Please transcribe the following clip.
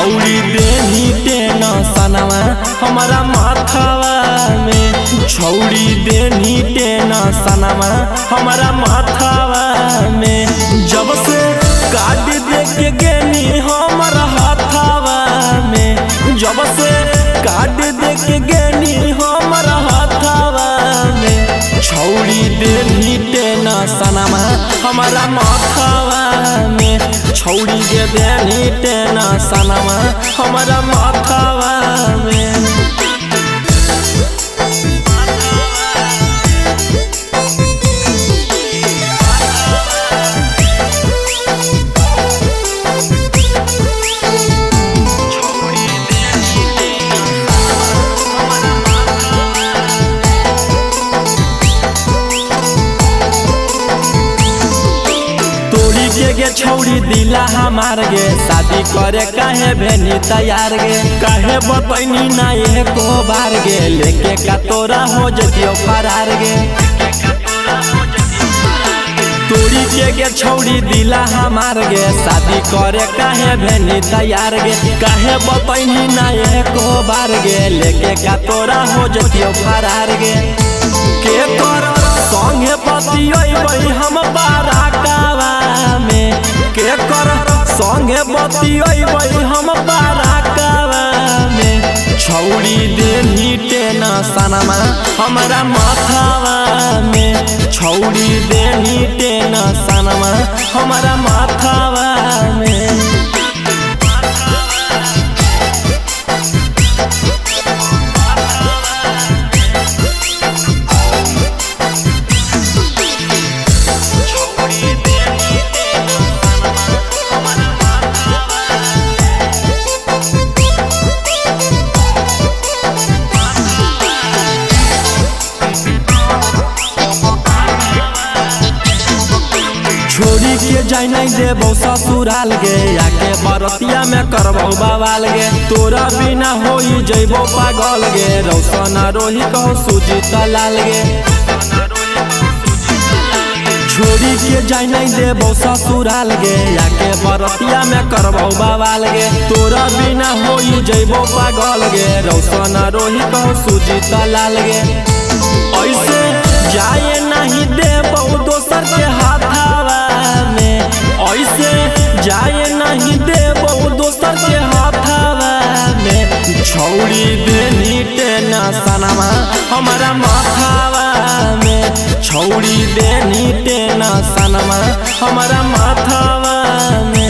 छौड़ी देनी टेंशनवा हमारा माथावा में, छौड़ी देनी टेंशनवा हमारा माथावा में। जब से कार्ड दे के गेनी हमारा हाथावा में, जब से कार्ड दे के गेनी हमारा हाथावा में। छौड़ी देनी टेंशनवा हमारा माथावा में, छौड़ी के देनी टेंशनवा हमारा माथावा में। गे छौड़ी दिला हमार गे, शादी करे काहे भेनी तैयार गे। काहे बतैनी ना एको बार गे, लेके का तोरा हो जतियो फरार गे। तोड़ी के गे छौड़ी दिला हमार गे, शादी करे काहे भेनी तैयार गे। काहे बतैनी ना एको बार गे, लेके का तोरा हो जतियो फरार गे। के तोरा संगे बतियोई हम बाराकावा में, के कर संगे बतियोई हम बाराकावा में। छौड़ी देनी टेंशनवा हमारा माथावा में, छौड़ी देनी टेंशनवा हमारा माथावा में। छोड़ी के जाय नहीं देबो ससुराल गे, आके बरतिया में करबो बवाल गे। तोरा बिना होई जइबो पागल गे, रौशन रोही कहो सुजीत लाल गे। छोड़ी के जाय नहीं देबो ससुराल गे, आके बरतिया में करबो बवाल गे। तोरा बिना होई जइबो पागल गे, रौशन रोही कहो सुजीत लाल गे। ऐसे जाए नहीं देबो दोसर के हाथावा में, ऐसे जाए नहीं देबो दोसर के हाथावा में। छौड़ी देनी टेंशनवा हमारा माथावा में, छौड़ी देनी टेंशनवा हमारा माथावा में।